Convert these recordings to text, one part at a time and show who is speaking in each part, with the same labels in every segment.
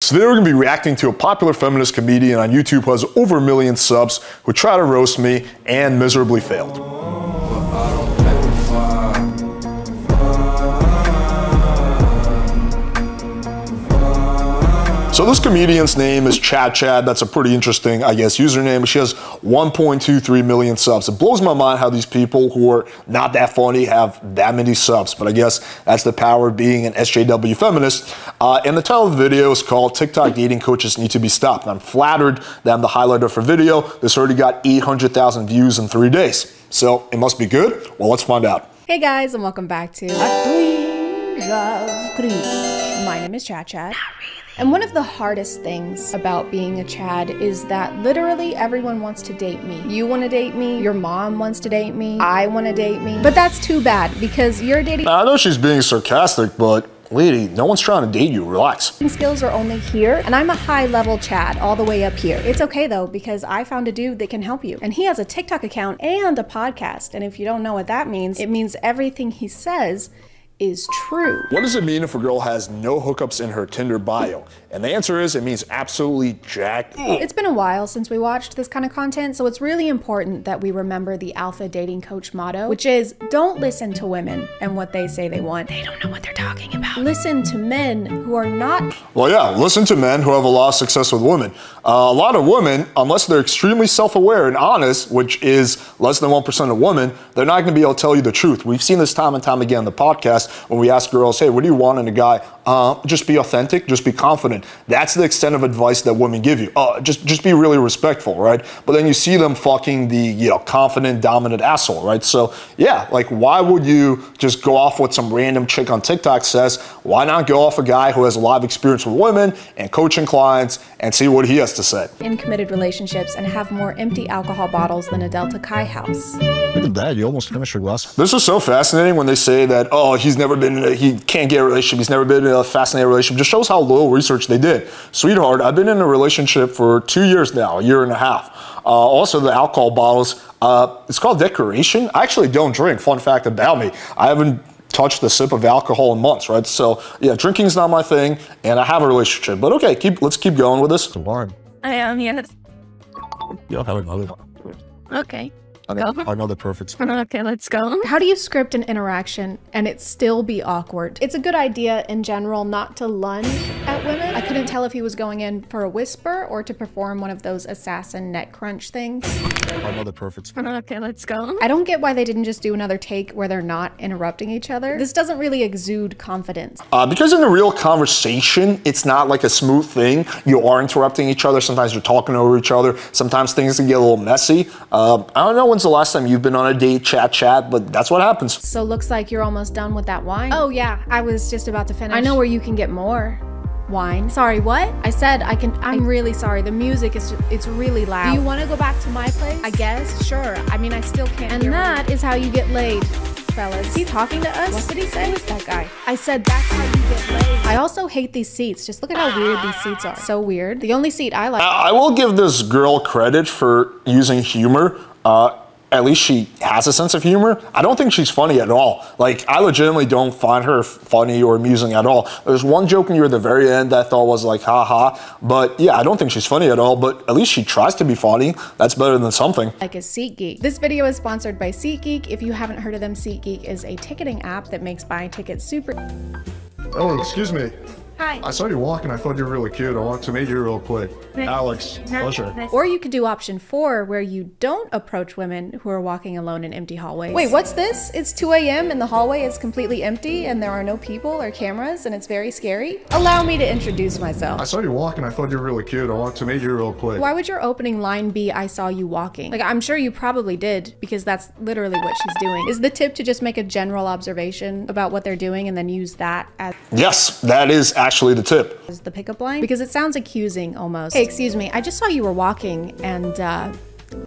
Speaker 1: So today we're going to be reacting to a popular feminist comedian on YouTube who has over 1 million subs, who tried to roast me and miserably failed. So this comedian's name is Chad. That's a pretty interesting, I guess, username. She has 1.23 million subs. It blows my mind how these people who are not that funny have that many subs, but I guess that's the power of being an SJW feminist. And the title of the video is called TikTok Dating Coaches Need to Be Stopped. And I'm flattered that I'm the highlighter of her video. This already got 800,000 views in 3 days. So it must be good. Well, let's find out.
Speaker 2: Hey guys, and welcome back to My name is Chad. And one of the hardest things about being a Chad is that literally everyone wants to date me. You want to date me, your mom wants to date me, I want to date me. But that's too bad because you're dating.
Speaker 1: I know she's being sarcastic, but lady, no one's trying to date you, relax.
Speaker 2: Skills are only here, and I'm a high-level Chad all the way up here. It's okay though, because I found a dude that can help you. And he has a TikTok account and a podcast. And if you don't know what that means, it means everything he says is true.
Speaker 1: What does it mean if a girl has no hookups in her Tinder bio? And the answer is, it means absolutely jack.
Speaker 2: It's been a while since we watched this kind of content, so it's really important that we remember the alpha dating coach motto, which is don't listen to women and what they say they want. They don't know what they're talking about. Listen to men who are not. Well,
Speaker 1: yeah, listen to men who have a lot of success with women. A lot of women, unless they're extremely self-aware and honest, which is less than 1% of women, they're not going to be able to tell you the truth. We've seen this time and time again in the podcast when we ask girls, hey, what do you want in a guy? Just be authentic, just be confident. That's the extent of advice that women give you. Just be really respectful, right? But then you see them fucking the, confident, dominant asshole, right? So yeah, like why would you just go off what some random chick on TikTok says? Why not go off a guy who has a lot of experience with women and coaching clients and see what he has to say?
Speaker 2: In committed relationships and have more empty alcohol bottles than a Delta Chi house.
Speaker 1: Look at that, you almost finished your glass. This is so fascinating when they say that, oh, he can't get a relationship, he's never been in a fascinating relationship. Just shows how little research they did. Sweetheart, I've been in a relationship for 2 years now, 1.5 years. Also the alcohol bottles, it's called decoration. I actually don't drink, fun fact about me. I haven't touched a sip of alcohol in months, right? So yeah, drinking's not my thing, and I have a relationship. But okay, let's keep going with this. It's warm.
Speaker 3: I am, yes.
Speaker 1: You'll have another.
Speaker 3: Okay.
Speaker 1: Another perfect.
Speaker 3: Okay, let's go.
Speaker 2: How do you script an interaction and it still be awkward? It's a good idea in general not to lunge at women. I couldn't tell if he was going in for a whisper or to perform one of those assassin neck crunch things.
Speaker 1: Another perfect.
Speaker 3: Okay, let's go.
Speaker 2: I don't get why they didn't just do another take where they're not interrupting each other. This doesn't really exude confidence.
Speaker 1: Because in a real conversation, it's not like a smooth thing. You are interrupting each other. Sometimes you're talking over each other. Sometimes things can get a little messy. I don't know when's the last time you've been on a date, chat, but that's what happens.
Speaker 2: So looks like you're almost done with that wine. Oh yeah, I was just about to finish. I know where you can get more wine. Sorry, what? I said I'm really sorry. The music it's really loud. Do you want to go back to my place? I guess, sure. I mean, I still can't. And that is how you get laid, fellas. Is he talking to us? What did he say? Who is that guy? I said that's how you get laid. I also hate these seats. Just look at how weird these seats are. So weird. The only seat I like.
Speaker 1: I will give this girl credit for using humor. At least she has a sense of humor. I don't think she's funny at all. Like, I legitimately don't find her funny or amusing at all. There's one joke near the very end that I thought was like, haha. But yeah, I don't think she's funny at all, but at least she tries to be funny. That's better than something.
Speaker 2: Like a SeatGeek. This video is sponsored by SeatGeek. If you haven't heard of them, SeatGeek is a ticketing app that makes buying tickets super.
Speaker 4: Oh, excuse me.
Speaker 2: Hi.
Speaker 4: I saw you walking. I thought you were really cute. I want to meet you real quick. Alex, pleasure.
Speaker 2: Or you could do option 4 where you don't approach women who are walking alone in empty hallways. Wait, what's this? It's 2 a.m. and the hallway is completely empty and there are no people or cameras and it's very scary. Allow me to introduce myself.
Speaker 4: I saw you walking. I thought you were really cute. I want to meet you real quick.
Speaker 2: Why would your opening line be, I saw you walking? Like, I'm sure you probably did because that's literally what she's doing. Is the tip to just make a general observation about what they're doing and then use that as—
Speaker 1: Yes, that is actually the tip.
Speaker 2: As the pickup line? Because it sounds accusing almost. Hey, excuse me, I just saw you were walking and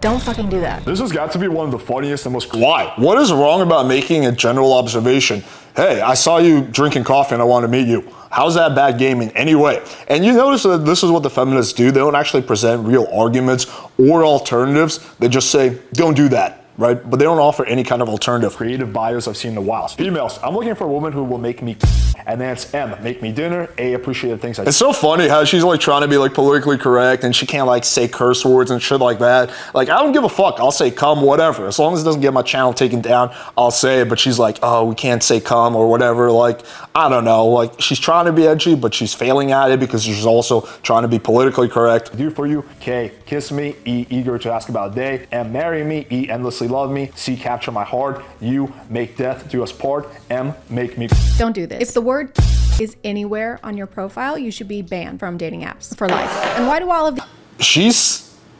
Speaker 2: don't fucking do that.
Speaker 1: This has got to be one of the funniest and most— Why? What is wrong about making a general observation? Hey, I saw you drinking coffee and I want to meet you. How's that bad game in any way? And you notice that this is what the feminists do. They don't actually present real arguments or alternatives. They just say, don't do that. right? But they don't offer any kind of alternative. Creative bios I've seen in the wild. Females, I'm looking for a woman who will make me, and then it's M, make me dinner, A, appreciate the things I do. It's so funny how she's like trying to be like politically correct and she can't like say curse words and shit like that. Like, I don't give a fuck. I'll say cum, whatever. As long as it doesn't get my channel taken down, I'll say it. But she's like, oh, we can't say cum or whatever. Like, I don't know. Like, she's trying to be edgy, but she's failing at it because she's also trying to be politically correct. Do for you. K, kiss me. E, eager to ask about a day. M, marry me. E, endlessly love me. C, capture my heart. U, make death do us part. M, make me.
Speaker 2: Don't do this. If the word is anywhere on your profile, you should be banned from dating apps for life. And why do all of the—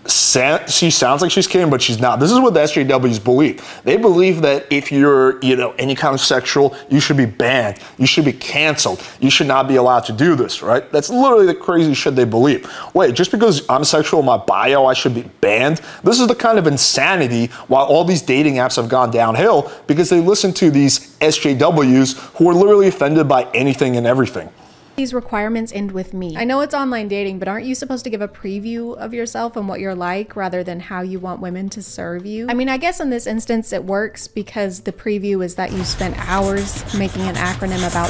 Speaker 1: she sounds like she's kidding, but she's not. This is what the SJWs believe. They believe that if you're, you know, any kind of sexual, you should be banned. You should be canceled. You should not be allowed to do this, right? That's literally the crazy shit they believe. Wait, just because I'm sexual in my bio, I should be banned? This is the kind of insanity why all these dating apps have gone downhill, because they listen to these SJWs who are literally offended by anything and everything.
Speaker 2: These requirements end with me? I know it's online dating, but aren't you supposed to give a preview of yourself and what you're like rather than how you want women to serve you? I mean, I guess in this instance it works because the preview is that you spent hours making an acronym about—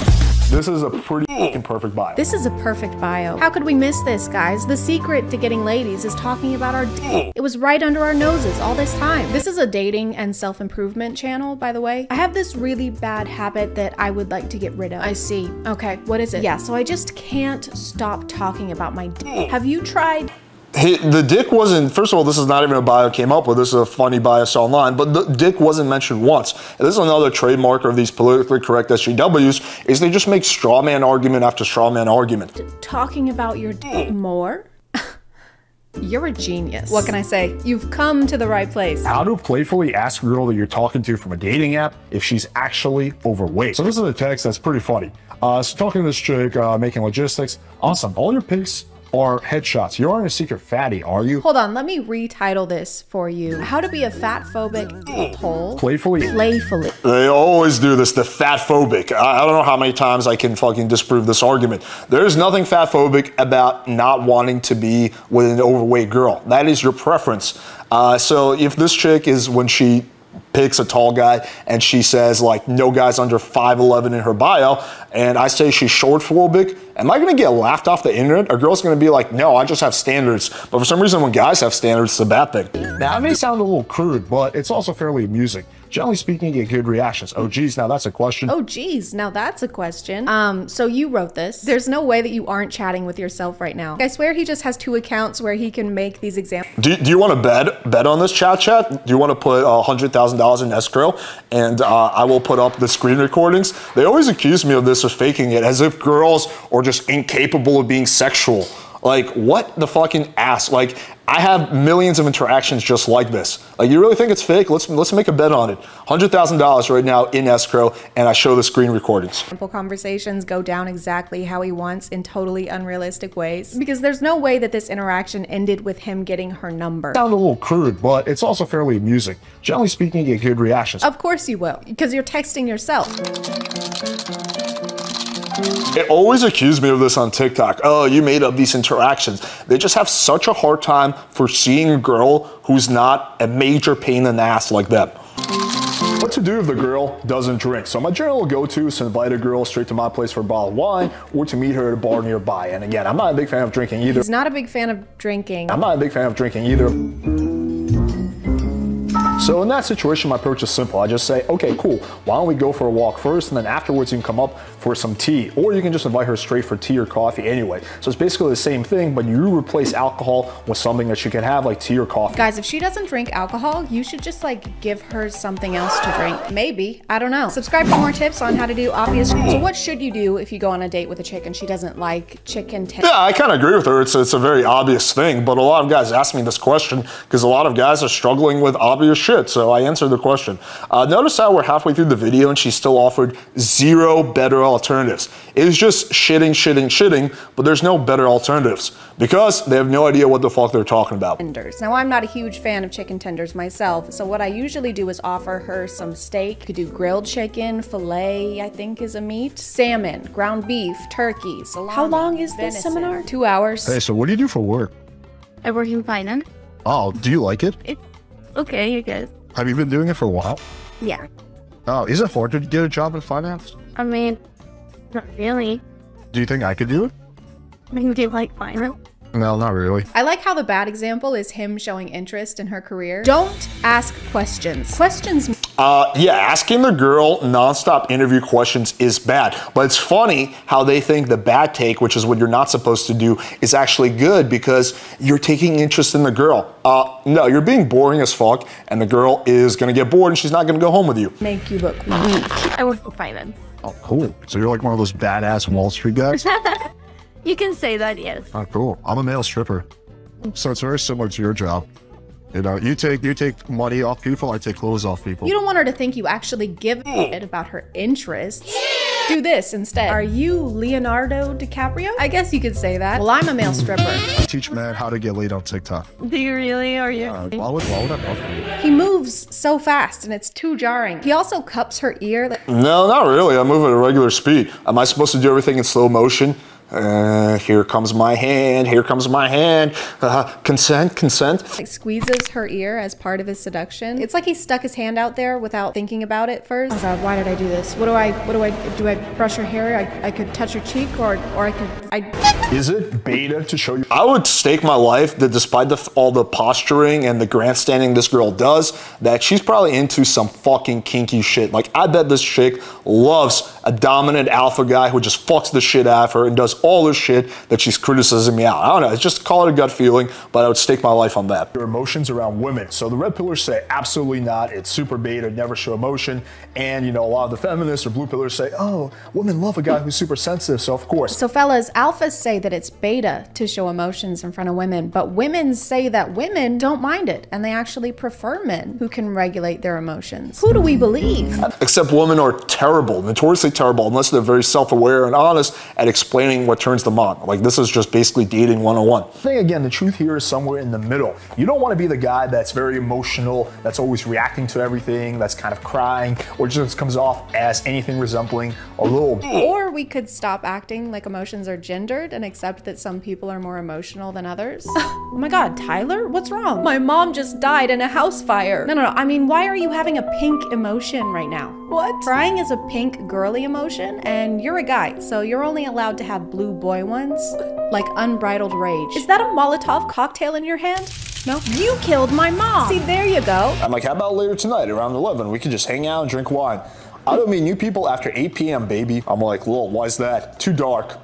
Speaker 1: This is a pretty perfect bio.
Speaker 2: This is a perfect bio. How could we miss this, guys? The secret to getting ladies is talking about our d— It was right under our noses all this time. This is a dating and self-improvement channel, by the way. I have this really bad habit that I would like to get rid of. I see. Okay, what is it? Yeah, so I just can't stop talking about my d— Have you tried—
Speaker 1: The dick wasn't, first of all, this is not even a bio I came up with. This is a funny bias online, but the dick wasn't mentioned once. And this is another trademark of these politically correct SJWs, is they just make straw man argument after straw man argument.
Speaker 2: Talking about your d— more? You're a genius. What can I say? You've come to the right place.
Speaker 4: How to playfully ask a girl that you're talking to from a dating app if she's actually overweight. So this is a text that's pretty funny. So talking to this chick, making logistics. Awesome. All your pics are headshots. You aren't a secret fatty, are you?
Speaker 2: Hold on, let me retitle this for you. How to be a fat phobic hole.
Speaker 4: Playfully.
Speaker 1: They always do this, the fat phobic. I don't know how many times I can fucking disprove this argument. There's nothing fat phobic about not wanting to be with an overweight girl. That is your preference. So if this chick is, when she picks a tall guy and she says like no guys under 5'11" in her bio, and I say she's short phobic, am I gonna get laughed off the internet? A girl's gonna be like, no, I just have standards. But for some reason when guys have standards, it's a bad thing.
Speaker 4: Now it may sound a little crude, but it's also fairly amusing. Generally speaking, you get good reactions. Oh geez, now that's a question.
Speaker 2: Oh geez, now that's a question. So you wrote this. There's no way that you aren't chatting with yourself right now. I swear he just has 2 accounts where he can make these examples.
Speaker 1: Do you want to bet on this chat? Do you want to put $100,000 in escrow and I will put up the screen recordings? They always accuse me of this, of faking it, as if girls are just incapable of being sexual. Like, what the fucking ass? Like, I have millions of interactions just like this. Like, you really think it's fake? Let's make a bet on it. $100,000 right now in escrow, and I show the screen recordings.
Speaker 2: Simple conversations go down exactly how he wants in totally unrealistic ways. Because there's no way that this interaction ended with him getting her number.
Speaker 4: Sound a little crude, but it's also fairly amusing. Generally speaking, you get good reactions.
Speaker 2: Of course you will, because you're texting yourself.
Speaker 1: They always accuse me of this on TikTok. Oh, you made up these interactions. They just have such a hard time foreseeing a girl who's not a major pain in the ass like them. What to do if the girl doesn't drink? So my general go-to is to invite a girl straight to my place for a bottle of wine, or to meet her at a bar nearby. And again, I'm not a big fan of drinking either.
Speaker 2: He's not a big fan of drinking.
Speaker 1: I'm not a big fan of drinking either. So in that situation, my approach is simple. I just say, okay, cool. Why don't we go for a walk first, and then afterwards you can come up for some tea, or you can just invite her straight for tea or coffee anyway. So it's basically the same thing, but you replace alcohol with something that she can have, like tea or coffee.
Speaker 2: Guys, if she doesn't drink alcohol, you should just like give her something else to drink. Maybe, I don't know. Subscribe for more tips on how to do obvious. So what should you do if you go on a date with a chick and she doesn't like chicken tenders?
Speaker 1: Yeah, I kind of agree with her. It's a very obvious thing, but a lot of guys ask me this question because a lot of guys are struggling with obvious shit. So I answered the question. Notice how we're halfway through the video and she still offered 0 better alternatives. It was just shitting, but there's no better alternatives because they have no idea what the fuck they're talking about.
Speaker 2: Now, I'm not a huge fan of chicken tenders myself, so what I usually do is offer her some steak. You could do grilled chicken, filet, I think is a meat, salmon, ground beef, turkey, salami. How long is this seminar? 2 hours.
Speaker 4: Hey, so what do you do for work?
Speaker 3: I work in finance.
Speaker 4: Oh, do you like it?
Speaker 3: It's okay, I guess.
Speaker 4: Have you been doing it for a while?
Speaker 3: Yeah.
Speaker 4: Oh, is it hard to get a job in finance?
Speaker 3: I mean, not really.
Speaker 4: Do you think I could do it?
Speaker 3: I mean, do you like finance?
Speaker 4: No, not really.
Speaker 2: I like how the bad example is him showing interest in her career. Don't ask questions. Questions.
Speaker 1: Yeah, asking the girl nonstop interview questions is bad. But it's funny how they think the bad take, which is what you're not supposed to do, is actually good because you're taking interest in the girl. No, you're being boring as fuck, and the girl is gonna get bored and she's not gonna go home with you.
Speaker 2: Make you look weak.
Speaker 3: I work for finance.
Speaker 4: Oh, cool. So you're like one of those badass Wall Street guys?
Speaker 3: You can say that, yes.
Speaker 4: Oh, cool. I'm a male stripper. So it's very similar to your job. You know, you take money off people, I take clothes off people.
Speaker 2: You don't want her to think you actually give a shit about her interests. Do this instead. Are you Leonardo DiCaprio? I guess you could say that. Well, I'm a male stripper.
Speaker 4: I teach men how to get laid on TikTok.
Speaker 3: Do you really? Are you?
Speaker 4: Why would I love you?
Speaker 2: He moves so fast and it's too jarring. He also cups her ear.
Speaker 1: No, not really. I move at a regular speed. Am I supposed to do everything in slow motion? Here comes my hand, here comes my hand. Consent.
Speaker 2: Like squeezes her ear as part of his seduction. It's like he stuck his hand out there without thinking about it first. Oh God, why did I do this? Do I brush her hair? I could touch her cheek or
Speaker 1: Is it beta to show you? I would stake my life that despite all the posturing and the grandstanding this girl does, that she's probably into some fucking kinky shit. Like, I bet this chick loves a dominant alpha guy who just fucks the shit out of her and does all this shit that she's criticizing me out. I don't know, it's just call it a gut feeling, but I would stake my life on that. Your emotions around women. So the red pillars say absolutely not, it's super beta, never show emotion. And you know, a lot of the feminists or blue pillars say, oh, women love a guy who's super sensitive, so of course.
Speaker 2: So fellas, alphas say that it's beta to show emotions in front of women, but women say that women don't mind it and they actually prefer men who can regulate their emotions. Who do we believe?
Speaker 1: Except women are terrible, notoriously terrible, unless they're very self-aware and honest at explaining what turns them on. Like, this is just basically dating 101. I think, again, the truth here is somewhere in the middle. You don't want to be the guy that's very emotional, that's always reacting to everything, that's kind of crying, or just comes off as anything resembling a little.
Speaker 2: Or we could stop acting like emotions are gendered and accept that some people are more emotional than others. Oh my God, Tyler, what's wrong? My mom just died in a house fire. No, I mean, why are you having a pink emotion right now? What? Crying is a pink girly emotion, and you're a guy, so you're only allowed to have blue boy ones, like unbridled rage. Is that a Molotov cocktail in your hand? No? You killed my mom! See, there you go.
Speaker 1: I'm like, how about later tonight around 11? We can just hang out and drink wine. I don't mean you people after 8 p.m., baby. I'm like, lol, why's that? Too dark.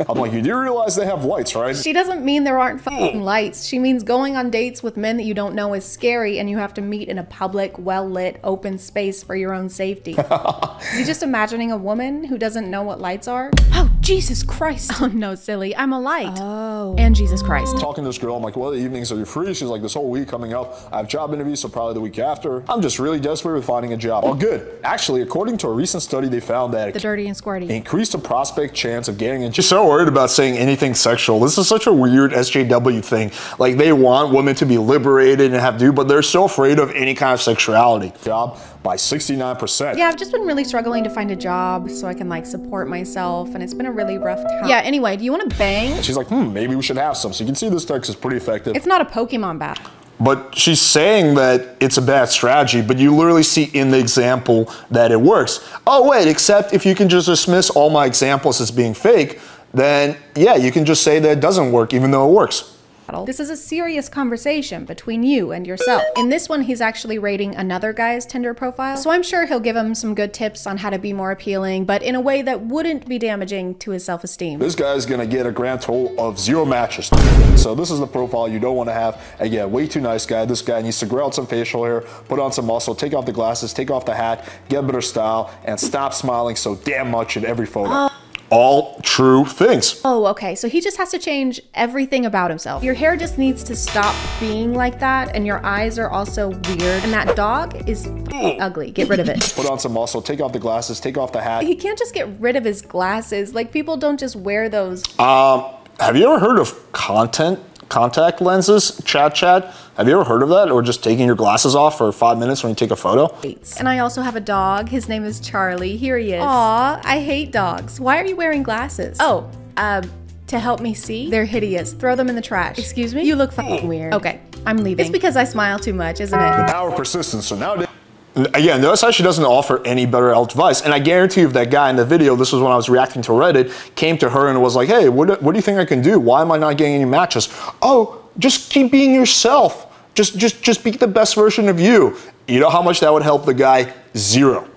Speaker 1: I'm like, you do realize they have lights, right?
Speaker 2: She doesn't mean there aren't fucking lights. She means going on dates with men that you don't know is scary and you have to meet in a public, well-lit, open space for your own safety. Is he just imagining a woman who doesn't know what lights are? Oh, Jesus Christ. Oh no, silly, I'm a light. Oh. And Jesus Christ.
Speaker 1: Talking to this girl, I'm like, what evenings are you free? She's like, this whole week coming up, I have job interviews, so probably the week after. I'm just really desperate with finding a job. Oh, good. Actually, according to a recent study, they found that
Speaker 2: the dirty and squirty
Speaker 1: increased the prospect chance of getting into. She's so worried about saying anything sexual. This is such a weird SJW thing. Like, they want women to be liberated and have but they're so afraid of any kind of sexuality. Job by 69%.
Speaker 2: Yeah, I've just been really struggling to find a job so I can like support myself, and it's been a really rough time. Yeah, anyway, do you want to bang?
Speaker 1: And she's like, maybe we should have some. So you can see this text is pretty effective.
Speaker 2: It's not a Pokemon battle.
Speaker 1: But she's saying that it's a bad strategy, but you literally see in the example that it works. Oh wait, except if you can just dismiss all my examples as being fake, then yeah, you can just say that it doesn't work even though it works.
Speaker 2: This is a serious conversation between you and yourself. In this one, he's actually rating another guy's Tinder profile, so I'm sure he'll give him some good tips on how to be more appealing, but in a way that wouldn't be damaging to his self-esteem.
Speaker 1: This guy's gonna get a grand total of 0 matches. So this is the profile you don't want to have. Again, way too nice guy. This guy needs to grow out some facial hair, put on some muscle, take off the glasses, take off the hat, get better style, and stop smiling so damn much in every photo. All true things.
Speaker 2: Oh, okay, so he just has to change everything about himself. Your hair just needs to stop being like that, and your eyes are also weird, and that dog is ugly. Get rid of it.
Speaker 1: Put on some muscle, take off the glasses, take off the hat.
Speaker 2: He can't just get rid of his glasses. Like, people don't just wear those.
Speaker 1: Have you ever heard of contact lenses, chat? Have you ever heard of that? Or just taking your glasses off for 5 minutes when you take a photo?
Speaker 2: And I also have a dog. His name is Charlie. Here he is. Aw, I hate dogs. Why are you wearing glasses? Oh, to help me see? They're hideous. Throw them in the trash. Excuse me? You look fucking weird. Okay, I'm leaving. It's because I smile too much, isn't it?
Speaker 1: The power of persistence. So nowadays, again, notice how she doesn't offer any better advice. And I guarantee you, if that guy in the video, this was when I was reacting to Reddit, came to her and was like, hey, what do you think I can do? Why am I not getting any matches? Oh, just keep being yourself. Just be the best version of you. You know how much that would help the guy? Zero.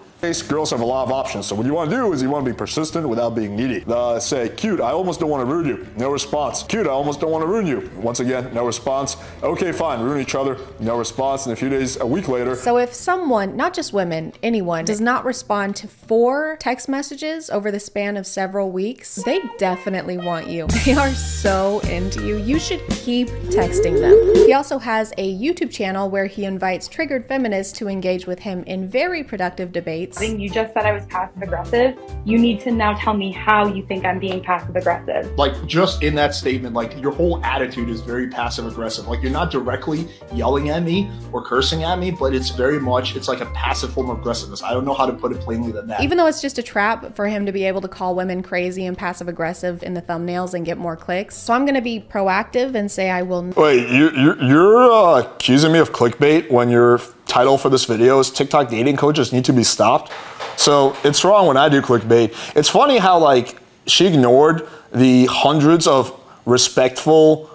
Speaker 1: Girls have a lot of options, so what you want to do is you want to be persistent without being needy. Say, cute, I almost don't want to ruin you. No response. Cute, I almost don't want to ruin you. Once again, no response. Okay, fine, ruin each other. No response. And a few days, a week later.
Speaker 2: So if someone, not just women, anyone, does not respond to 4 text messages over the span of several weeks, they definitely want you. They are so into you. You should keep texting them. He also has a YouTube channel where he invites triggered feminists to engage with him in very productive debates.
Speaker 5: You just said I was passive aggressive. You need to now tell me how you think I'm being passive aggressive.
Speaker 6: Like, just in that statement, like, your whole attitude is very passive aggressive. Like, you're not directly yelling at me or cursing at me, but it's very much, it's like a passive form of aggressiveness. I don't know how to put it plainly than that.
Speaker 2: Even though it's just a trap for him to be able to call women crazy and passive aggressive in the thumbnails and get more clicks. So I'm gonna be proactive and say I will.
Speaker 1: Wait, you're accusing me of clickbait when your title for this video is TikTok dating coaches need to be stopped? So it's wrong when I do clickbait. It's funny how, like, she ignored the hundreds of respectful,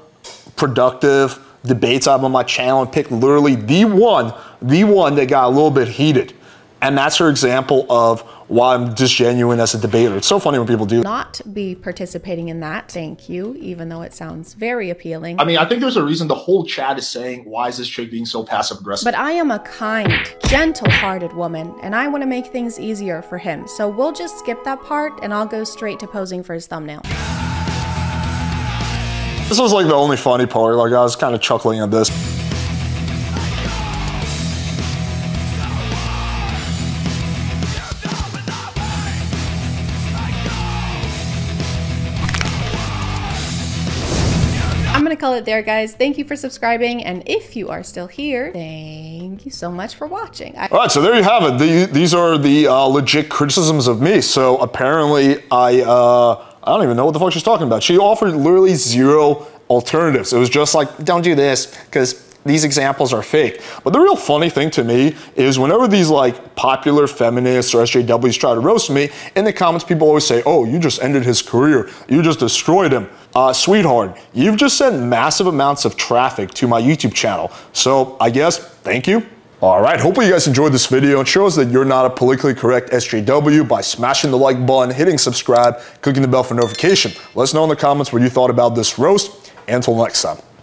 Speaker 1: productive debates I have on my channel and picked literally the one that got a little bit heated. And that's her example of why I'm disgenuine as a debater. It's so funny when people do
Speaker 2: not be participating in that. Thank you, even though it sounds very appealing.
Speaker 6: I mean, I think there's a reason the whole chat is saying, why is this chick being so passive aggressive?
Speaker 2: But I am a kind, gentle-hearted woman, and I want to make things easier for him. So we'll just skip that part, and I'll go straight to posing for his thumbnail.
Speaker 1: This was like the only funny part. Like, I was kind of chuckling at this.
Speaker 2: I'm gonna call it there, guys. Thank you for subscribing, and if you are still here, thank you so much for watching.
Speaker 1: All right, so there you have it. These are the legit criticisms of me. So apparently, I don't even know what the fuck she's talking about. She offered literally 0 alternatives. It was just like, don't do this because these examples are fake. But the real funny thing to me is whenever these like popular feminists or SJWs try to roast me, in the comments people always say, oh, you just ended his career. You just destroyed him. Sweetheart, you've just sent massive amounts of traffic to my YouTube channel. So I guess, thank you. All right, hopefully you guys enjoyed this video. It shows that you're not a politically correct SJW by smashing the like button, hitting subscribe, clicking the bell for notification. Let us know in the comments what you thought about this roast. Until next time.